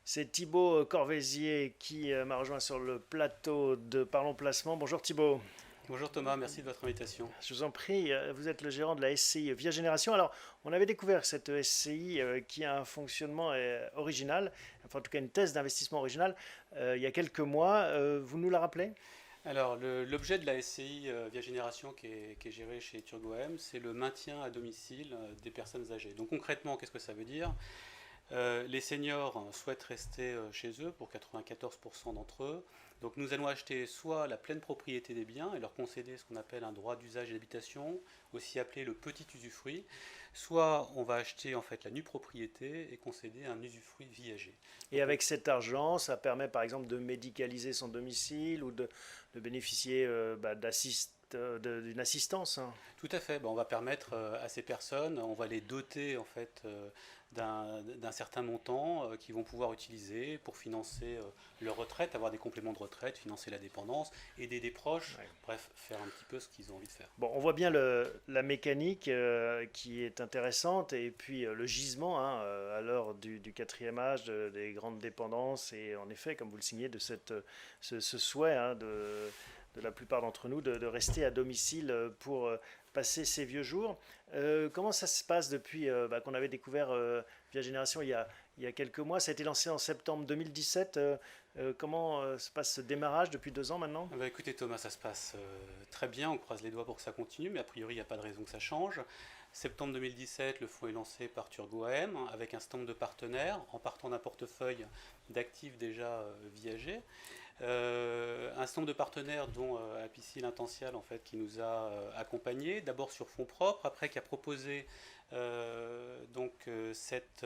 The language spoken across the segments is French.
C'est Thibaut Corvézier qui m'a rejoint sur le plateau de Parlons Placement. Bonjour Thibaut. Bonjour Thomas, merci de votre invitation. Je vous en prie, vous êtes le gérant de la SCI Via Génération. Alors, on avait découvert cette SCI qui a un fonctionnement original, enfin en tout cas une thèse d'investissement originale, il y a quelques mois. Vous nous la rappelez? Alors, l'objet de la SCI Via Génération qui est gérée chez Turgoem, c'est le maintien à domicile des personnes âgées. Donc concrètement, qu'est-ce que ça veut dire? Les seniors souhaitent rester chez eux pour 94% d'entre eux. Donc nous allons acheter soit la pleine propriété des biens et leur concéder ce qu'on appelle un droit d'usage et d'habitation, aussi appelé le petit usufruit, soit on va acheter en fait la nue propriété et concéder un usufruit viager. Et avec cet argent, ça permet par exemple de médicaliser son domicile ou de bénéficier d'une assistance, hein. Tout à fait. Ben, on va permettre à ces personnes, on va les doter en fait d'un certain montant qu'ils vont pouvoir utiliser pour financer leur retraite, avoir des compléments de retraite, financer la dépendance, aider des proches, Ouais. bref, faire un petit peu ce qu'ils ont envie de faire. Bon, on voit bien la mécanique qui est intéressante et puis le gisement, hein, à l'heure du quatrième âge, des grandes dépendances et en effet, comme vous le signez, de ce souhait, hein, de la plupart d'entre nous de rester à domicile pour passer ces vieux jours. Comment ça se passe depuis qu'on avait découvert Via Génération il y a quelques mois? Ça a été lancé en septembre 2017. Comment se passe ce démarrage depuis 2 ans maintenant? Ah bah écoutez Thomas, ça se passe très bien, on croise les doigts pour que ça continue, mais a priori il n'y a pas de raison que ça change. Septembre 2017, le fonds est lancé par Turgoem avec un certain nombre de partenaires, en partant d'un portefeuille d'actifs déjà viagés. Un certain nombre de partenaires dont Apicil Intential en fait, qui nous a accompagnés, d'abord sur fonds propres, après qui a proposé cet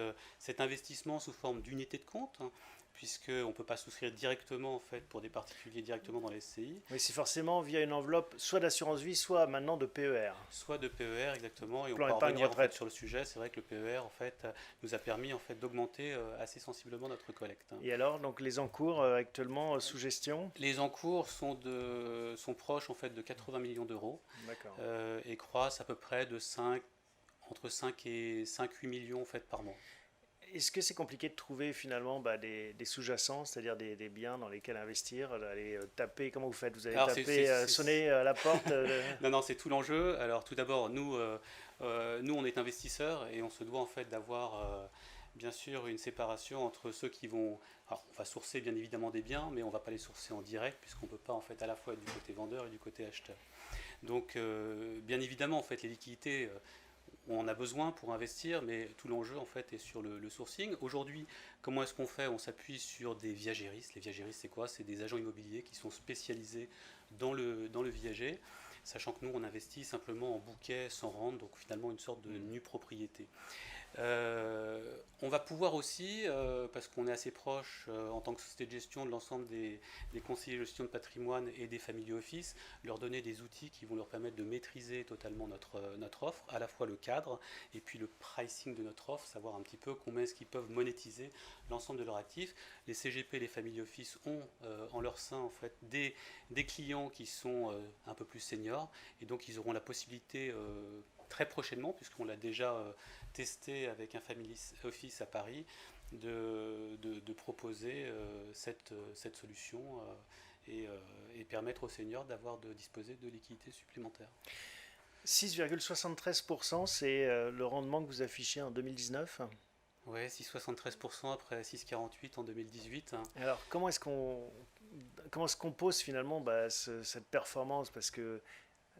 investissement sous forme d'unité de compte, hein, puisqu'on ne peut pas souscrire directement en fait, pour des particuliers directement dans les SCI, Oui, c'est forcément via une enveloppe soit d'assurance vie, soit maintenant de PER, soit de PER exactement, et on plan pourra épargne revenir en fait, retraite. sur le sujet. C'est vrai que le PER en fait, nous a permis en fait, d'augmenter assez sensiblement notre collecte, hein. Et alors, donc les encours actuellement sous gestion? Les encours sont proches en fait, de 80 millions d'euros D'accord. et croissent à peu près entre 5 et 5-8 millions en fait, par mois. Est-ce que c'est compliqué de trouver finalement des sous-jacents, c'est-à-dire des biens dans lesquels investir, d'aller taper, comment vous faites? Vous allez Alors, taper, sonner à la porte non, non, c'est tout l'enjeu. Alors tout d'abord, nous on est investisseurs et on se doit en fait d'avoir bien sûr une séparation entre ceux qui vont... Alors on va sourcer bien évidemment des biens, mais on ne va pas les sourcer en direct puisqu'on ne peut pas en fait à la fois être du côté vendeur et du côté acheteur. Donc bien évidemment en fait les liquidités... on en a besoin pour investir, mais tout l'enjeu en fait est sur le sourcing. Aujourd'hui, comment est-ce qu'on fait? On s'appuie sur des viagéristes. Les viagéristes, c'est quoi? C'est des agents immobiliers qui sont spécialisés dans le viager, sachant que nous, on investit simplement en bouquet sans rente, donc finalement une sorte de nue propriété. On va pouvoir aussi, parce qu'on est assez proche en tant que société de gestion de l'ensemble des conseillers de gestion de patrimoine et des family office, leur donner des outils qui vont leur permettre de maîtriser totalement notre offre, à la fois le cadre et puis le pricing de notre offre, savoir un petit peu combien est-ce qu'ils peuvent monétiser l'ensemble de leurs actifs. Les CGP, les family office ont en leur sein en fait des clients qui sont un peu plus seniors et donc ils auront la possibilité très prochainement, puisqu'on l'a déjà testé avec un family office à Paris, de proposer cette solution et permettre aux seniors de disposer de liquidités supplémentaires. 6,73%, c'est le rendement que vous affichez en 2019. Ouais, 6,73% après 6,48 en 2018. Alors, comment est-ce qu'on pose finalement cette performance? Parce que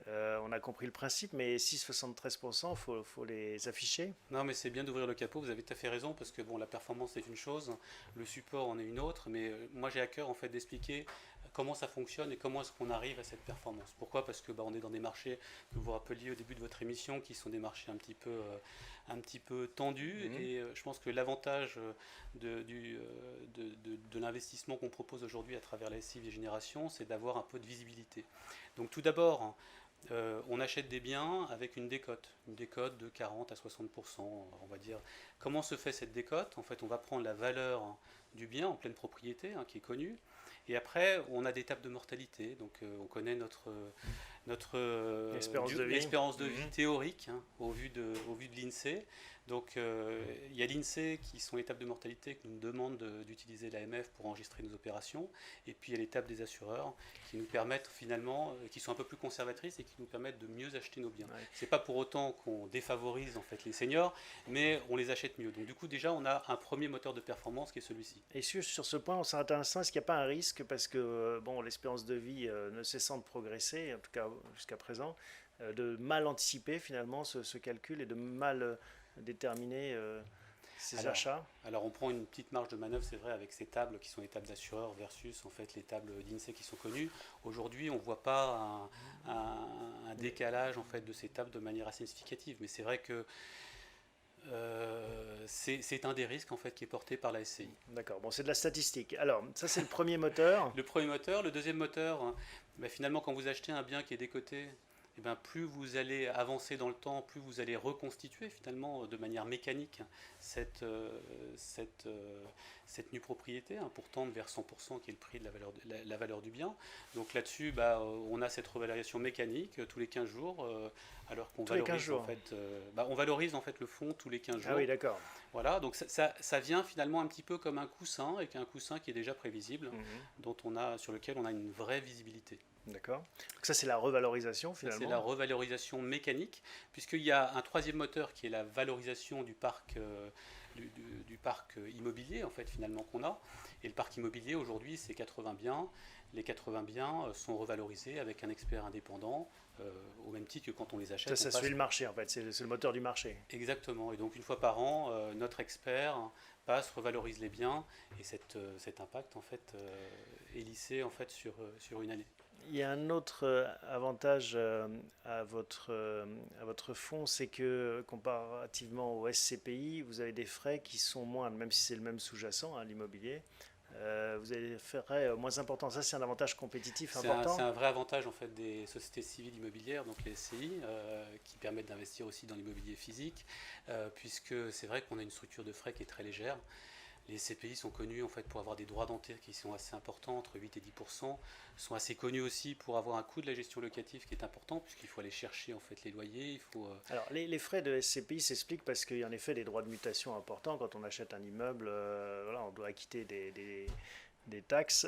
on a compris le principe, mais 6,73%, faut les afficher. Non, mais c'est bien d'ouvrir le capot, vous avez tout à fait raison, parce que bon, la performance c'est une chose, le support en est une autre, mais moi j'ai à cœur en fait d'expliquer comment ça fonctionne et comment est-ce qu'on arrive à cette performance. Pourquoi? Parce que on est dans des marchés que vous rappeliez au début de votre émission, qui sont des marchés un petit peu tendus, et je pense que l'avantage de l'investissement qu'on propose aujourd'hui à travers la SCI Génération, c'est d'avoir un peu de visibilité. Donc tout d'abord, On achète des biens avec une décote de 40 à 60%, on va dire. Comment se fait cette décote? En fait, on va prendre la valeur du bien en pleine propriété, hein, qui est connue, et après, on a des tables de mortalité. Donc, on connaît Espérance de vie. l'espérance de vie Mhm. théorique, hein, au vu de l'INSEE. Donc, il y a l'INSEE qui sont les tables de mortalité qui nous demandent d'utiliser l'AMF pour enregistrer nos opérations. Et puis, il y a les tables des assureurs qui nous permettent finalement, qui sont un peu plus conservatrices et qui nous permettent de mieux acheter nos biens. Ouais. C'est pas pour autant qu'on défavorise en fait les seniors, mais on les achète mieux. Donc, du coup, déjà, on a un premier moteur de performance qui est celui-ci. Et sur ce point, on s'arrête un instant. Est-ce qu'il n'y a pas un risque parce que bon, l'espérance de vie ne cessant de progresser, en tout cas jusqu'à présent, de mal anticiper finalement ce calcul et de mal déterminer ces Alors, achats? alors, on prend une petite marge de manœuvre, c'est vrai, avec ces tables qui sont les tables d'assureurs versus en fait les tables d'INSEE qui sont connues. Aujourd'hui, on ne voit pas un décalage en fait de ces tables de manière assez significative, mais c'est vrai que c'est un des risques en fait qui est porté par la SCI. D'accord, bon, c'est de la statistique. Alors, ça c'est le premier moteur. Le premier moteur, le deuxième moteur, hein, ben, finalement, quand vous achetez un bien qui est décoté, eh ben, plus vous allez avancer dans le temps, plus vous allez reconstituer finalement de manière mécanique cette, euh, cette, euh, cette nue propriété, hein, pour tendre vers 100% qui est le prix de la valeur du bien. Donc là-dessus, bah, on a cette revalorisation mécanique tous les 15 jours, alors qu'on Tous les 15 valorise en jours. fait, bah, on valorise en fait le fonds tous les 15 Ah jours. oui, d'accord. Voilà, donc ça vient finalement un petit peu comme un coussin, avec un coussin qui est déjà prévisible, Mhm. sur lequel on a une vraie visibilité. D'accord. Donc ça c'est la revalorisation Ça, c'est la finalement. revalorisation mécanique, puisqu'il y a un troisième moteur qui est la valorisation du parc, du parc immobilier, en fait, finalement, qu'on a. Et le parc immobilier, aujourd'hui, c'est 80 biens. Les 80 biens sont revalorisés avec un expert indépendant, au même titre que quand on les achète, on Ça passe. suit le marché en fait, c'est le moteur du marché. Exactement. Et donc, une fois par an, notre expert passe, revalorise les biens, et cet impact, en fait, est lissé, en fait, sur une année. Il y a un autre avantage à votre fonds, c'est que comparativement au SCPI, vous avez des frais qui sont moindres, même si c'est le même sous-jacent, hein, l'immobilier. Vous avez des frais moins importants. Ça, c'est un avantage compétitif C'est important. un vrai avantage en fait des sociétés civiles immobilières, donc les SCI, qui permettent d'investir aussi dans l'immobilier physique, puisque c'est vrai qu'on a une structure de frais qui est très légère. Les CPI sont connus en fait pour avoir des droits d'enterre qui sont assez importants, entre 8 et 10%, sont assez connus aussi pour avoir un coût de la gestion locative qui est important, puisqu'il faut aller chercher en fait les loyers, il faut Alors, les frais de SCPI s'expliquent parce qu'il y a en effet des droits de mutation importants. Quand on achète un immeuble, voilà, on doit acquitter des taxes.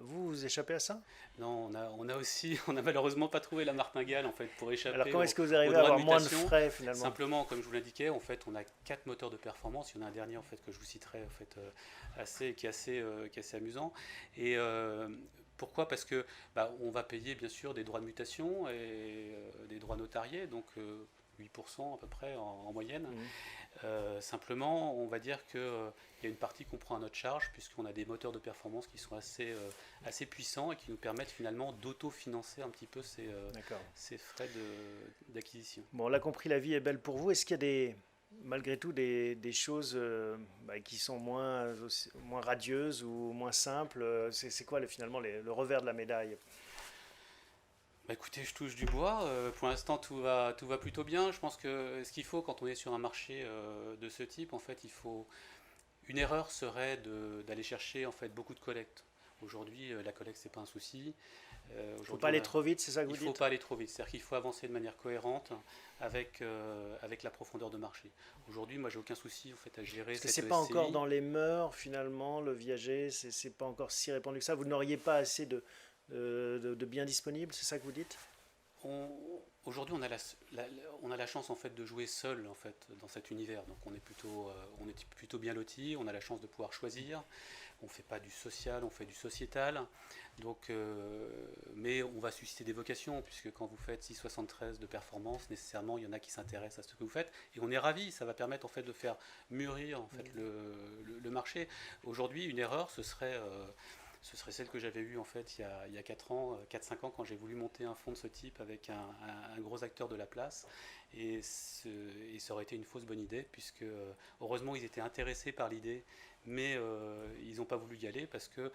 Vous échappez à ça? non, on a aussi, on a malheureusement pas trouvé la martingale en fait pour Alors, échapper comment est-ce que vous aux arrivez à droits de avoir moins de mutation. frais finalement? Simplement, comme je vous l'indiquais, en fait, on a quatre moteurs de performance. Il y en a un dernier en fait que je vous citerai en fait, qui est assez amusant. Et pourquoi? Parce que bah, on va payer bien sûr des droits de mutation et des droits notariés, donc 8% à peu près en moyenne. Mhm. Simplement, on va dire qu'il y a une partie qu'on prend à notre charge, puisqu'on a des moteurs de performance qui sont assez puissants et qui nous permettent finalement d'autofinancer un petit peu D'accord. ces frais d'acquisition. Bon, on l'a compris, la vie est belle pour vous. Est-ce qu'il y a malgré tout des choses bah, qui sont moins radieuses ou moins simples? C'est quoi finalement le revers de la médaille? Bah écoutez, je touche du bois. Pour l'instant, tout va plutôt bien. Je pense que ce qu'il faut quand on est sur un marché de ce type, en fait, une erreur serait d'aller chercher en fait beaucoup de collectes. Aujourd'hui, la collecte c'est pas un souci. Il ne faut pas Aujourd'hui, aller trop vite, c'est ça que il vous faut dites? pas aller trop vite. C'est-à-dire qu'il faut avancer de manière cohérente avec la profondeur de marché. Aujourd'hui, moi, j'ai aucun souci en fait à gérer Parce que cette c'est pas encore SCI. dans les mœurs finalement, le viager, c'est pas encore si répandu que ça. Vous n'auriez pas assez de biens disponibles, c'est ça que vous dites? On- Aujourd'hui, on a la chance en fait de jouer seul en fait dans cet univers. Donc, on est plutôt bien loti. On a la chance de pouvoir choisir. On fait pas du social, on fait du sociétal. Donc, mais on va susciter des vocations, puisque quand vous faites 6,73 de performance, nécessairement, il y en a qui s'intéressent à ce que vous faites. Et on est ravis, ça va permettre en fait de faire mûrir en fait, le marché. Aujourd'hui, une erreur, ce serait celle que j'avais eue en fait il y a 4 ans, 4-5 ans, quand j'ai voulu monter un fonds de ce type avec un gros acteur de la place. Et ça aurait été une fausse bonne idée, puisque heureusement ils étaient intéressés par l'idée, mais ils n'ont pas voulu y aller parce que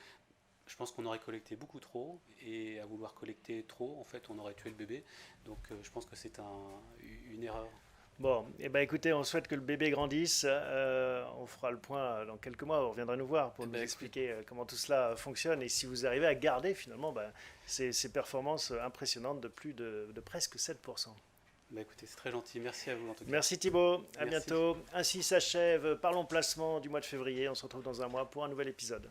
je pense qu'on aurait collecté beaucoup trop, et à vouloir collecter trop, en fait, on aurait tué le bébé. Donc je pense que c'est une erreur. Bon, eh ben écoutez, on souhaite que le bébé grandisse. On fera le point dans quelques mois. Vous reviendrez nous voir pour Eh nous ben, écoute, expliquer comment tout cela fonctionne et si vous arrivez à garder finalement ces performances impressionnantes de plus de presque 7%. bah, écoutez, c'est très gentil. Merci à vous en tout cas. Merci Thibaut, à Merci. bientôt. Ainsi s'achève Parlons Placement du mois de février. On se retrouve dans un mois pour un nouvel épisode.